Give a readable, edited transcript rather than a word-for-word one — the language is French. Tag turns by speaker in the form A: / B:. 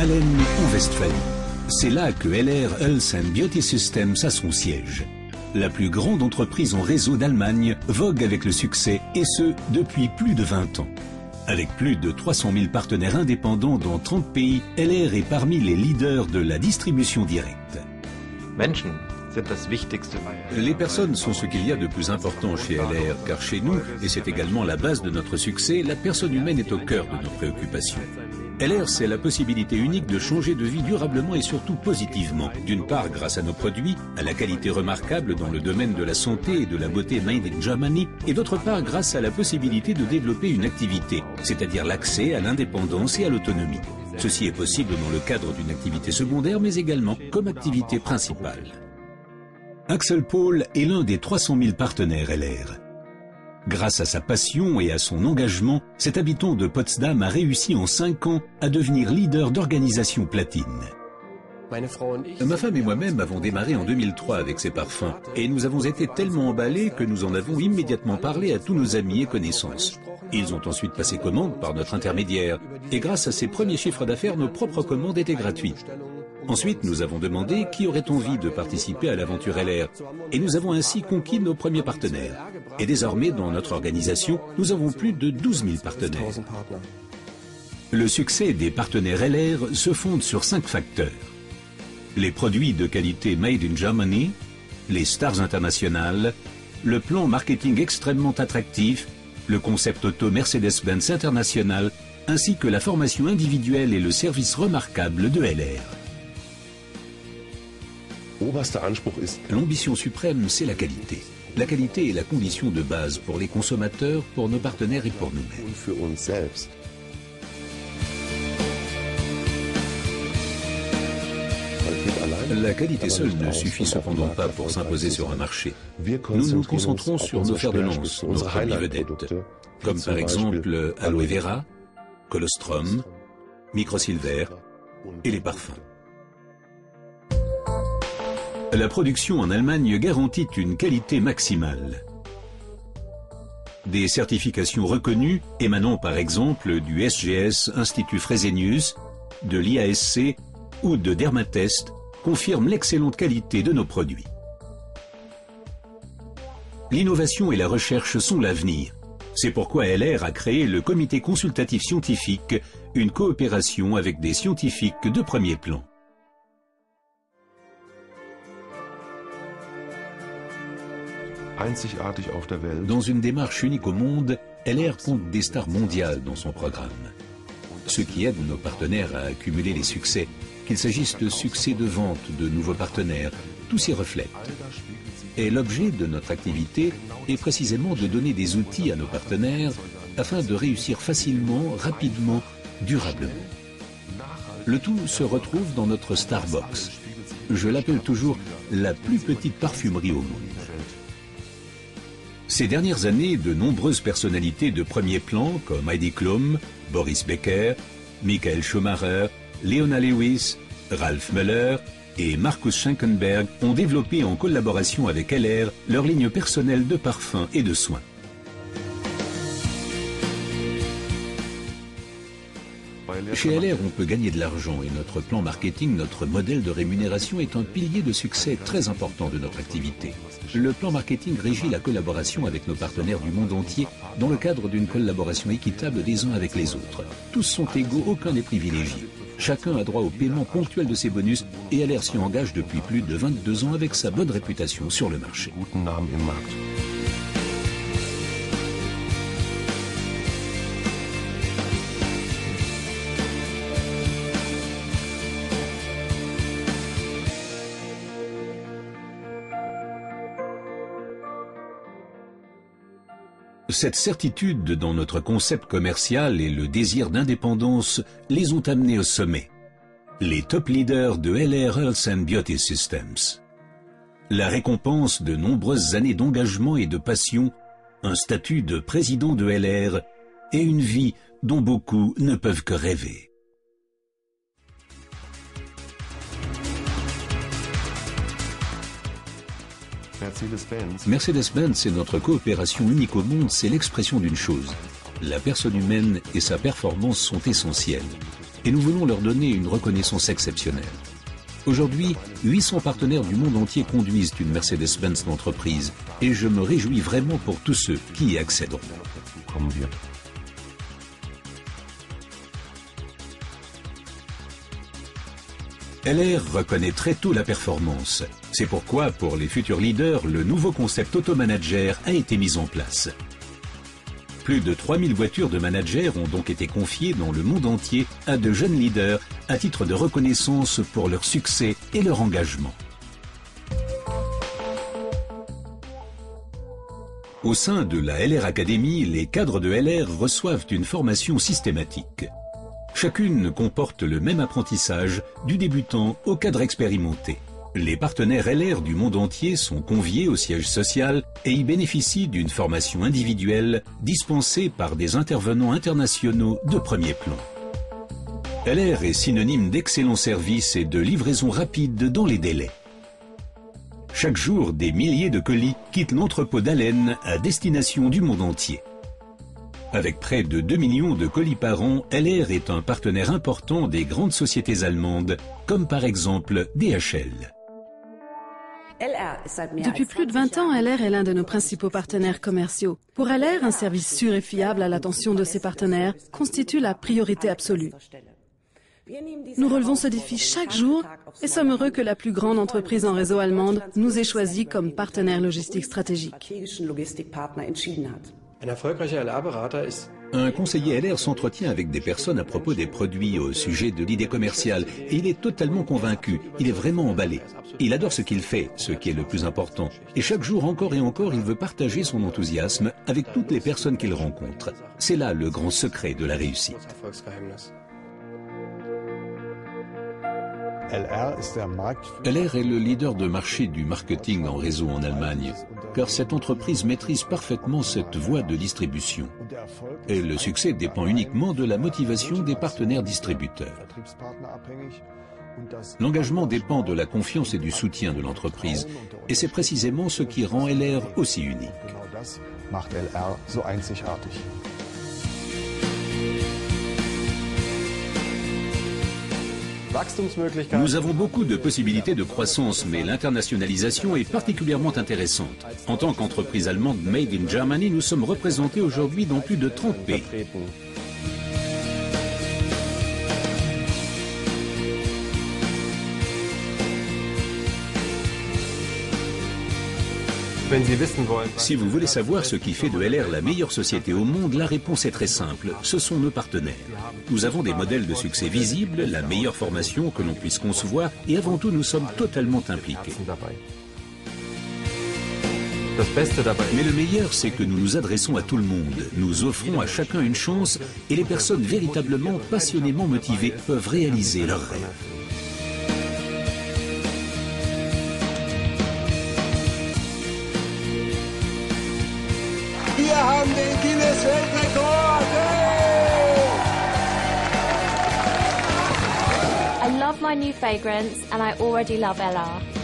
A: Hallen, en Westphalie. C'est là que LR Health and Beauty Systems a son siège. La plus grande entreprise en réseau d'Allemagne vogue avec le succès, et ce, depuis plus de 20 ans. Avec plus de 300 000 partenaires indépendants dans 30 pays, LR est parmi les leaders de la distribution directe. Les personnes sont ce qu'il y a de plus important chez LR, car chez nous, et c'est également la base de notre succès, la personne humaine est au cœur de nos préoccupations. LR, c'est la possibilité unique de changer de vie durablement et surtout positivement. D'une part, grâce à nos produits, à la qualité remarquable dans le domaine de la santé et de la beauté made in Germany, et d'autre part, grâce à la possibilité de développer une activité, c'est-à-dire l'accès à l'indépendance et à l'autonomie. Ceci est possible dans le cadre d'une activité secondaire, mais également comme activité principale. Axel Paul est l'un des 300 000 partenaires LR. Grâce à sa passion et à son engagement, cet habitant de Potsdam a réussi en 5 ans à devenir leader d'organisation platine. Ma femme et moi-même avons démarré en 2003 avec ces parfums et nous avons été tellement emballés que nous en avons immédiatement parlé à tous nos amis et connaissances. Ils ont ensuite passé commande par notre intermédiaire et grâce à ces premiers chiffres d'affaires, nos propres commandes étaient gratuites. Ensuite, nous avons demandé qui aurait envie de participer à l'aventure LR et nous avons ainsi conquis nos premiers partenaires. Et désormais, dans notre organisation, nous avons plus de 12 000 partenaires. Le succès des partenaires LR se fonde sur 5 facteurs. Les produits de qualité made in Germany, les stars internationales, le plan marketing extrêmement attractif, le concept auto Mercedes-Benz International, ainsi que la formation individuelle et le service remarquable de LR. L'ambition suprême, c'est la qualité. La qualité est la condition de base pour les consommateurs, pour nos partenaires et pour nous-mêmes. La qualité seule ne suffit cependant pas pour s'imposer sur un marché. Nous nous concentrons sur nos fers de lance, nos produits vedettes, comme par exemple Aloe Vera, Colostrum, Microsilver et les parfums. La production en Allemagne garantit une qualité maximale. Des certifications reconnues émanant par exemple du SGS Institut Fresenius, de l'IASC ou de Dermatest confirment l'excellente qualité de nos produits. L'innovation et la recherche sont l'avenir. C'est pourquoi LR a créé le comité consultatif scientifique, une coopération avec des scientifiques de premier plan. Dans une démarche unique au monde, LR compte des stars mondiales dans son programme. Ce qui aide nos partenaires à accumuler les succès, qu'il s'agisse de succès de vente, de nouveaux partenaires, tout s'y reflète. Et l'objet de notre activité est précisément de donner des outils à nos partenaires afin de réussir facilement, rapidement, durablement. Le tout se retrouve dans notre Starbox. Je l'appelle toujours la plus petite parfumerie au monde. Ces dernières années, de nombreuses personnalités de premier plan comme Heidi Klum, Boris Becker, Michael Schumacher, Leona Lewis, Ralph Müller et Markus Schenkenberg ont développé en collaboration avec LR leur ligne personnelle de parfums et de soins. Chez LR, on peut gagner de l'argent et notre plan marketing, notre modèle de rémunération est un pilier de succès très important de notre activité. Le plan marketing régit la collaboration avec nos partenaires du monde entier dans le cadre d'une collaboration équitable des uns avec les autres. Tous sont égaux, aucun n'est privilégié. Chacun a droit au paiement ponctuel de ses bonus et LR s'y engage depuis plus de 22 ans avec sa bonne réputation sur le marché. Cette certitude dans notre concept commercial et le désir d'indépendance les ont amenés au sommet. Les top leaders de LR Health and Beauty Systems. La récompense de nombreuses années d'engagement et de passion, un statut de président de LR et une vie dont beaucoup ne peuvent que rêver. Mercedes-Benz et notre coopération unique au monde, c'est l'expression d'une chose. La personne humaine et sa performance sont essentielles. et nous voulons leur donner une reconnaissance exceptionnelle. Aujourd'hui, 800 partenaires du monde entier conduisent une Mercedes-Benz d'entreprise et je me réjouis vraiment pour tous ceux qui y accéderont. LR reconnaît très tôt la performance. C'est pourquoi, pour les futurs leaders, le nouveau concept auto-manager a été mis en place. Plus de 3000 voitures de managers ont donc été confiées dans le monde entier à de jeunes leaders à titre de reconnaissance pour leur succès et leur engagement. Au sein de la LR Academy, les cadres de LR reçoivent une formation systématique. Chacune comporte le même apprentissage, du débutant au cadre expérimenté. Les partenaires LR du monde entier sont conviés au siège social et y bénéficient d'une formation individuelle dispensée par des intervenants internationaux de premier plan. LR est synonyme d'excellent service et de livraison rapide dans les délais. Chaque jour, des milliers de colis quittent l'entrepôt d'Allen à destination du monde entier. Avec près de 2 millions de colis par an, LR est un partenaire important des grandes sociétés allemandes, comme par exemple DHL.
B: Depuis plus de 20 ans, LR est l'un de nos principaux partenaires commerciaux. Pour LR, un service sûr et fiable à l'attention de ses partenaires constitue la priorité absolue. Nous relevons ce défi chaque jour et sommes heureux que la plus grande entreprise en réseau allemande nous ait choisis comme partenaire logistique stratégique.
A: Un conseiller LR s'entretient avec des personnes à propos des produits au sujet de l'idée commerciale et il est totalement convaincu, il est vraiment emballé. Il adore ce qu'il fait, ce qui est le plus important. Et chaque jour, encore et encore, il veut partager son enthousiasme avec toutes les personnes qu'il rencontre. C'est là le grand secret de la réussite. LR est le leader de marché du marketing en réseau en Allemagne, car cette entreprise maîtrise parfaitement cette voie de distribution. Et le succès dépend uniquement de la motivation des partenaires distributeurs. L'engagement dépend de la confiance et du soutien de l'entreprise, et c'est précisément ce qui rend LR aussi unique. Nous avons beaucoup de possibilités de croissance, mais l'internationalisation est particulièrement intéressante. En tant qu'entreprise allemande Made in Germany, nous sommes représentés aujourd'hui dans plus de 30 pays. Si vous voulez savoir ce qui fait de LR la meilleure société au monde, la réponse est très simple, ce sont nos partenaires. Nous avons des modèles de succès visibles, la meilleure formation que l'on puisse concevoir et avant tout nous sommes totalement impliqués. Mais le meilleur, c'est que nous nous adressons à tout le monde, nous offrons à chacun une chance et les personnes véritablement passionnément motivées peuvent réaliser leurs rêves.
C: Wir haben den Guinness-Weltrekord!
D: I love my new fragrance and I already love LR.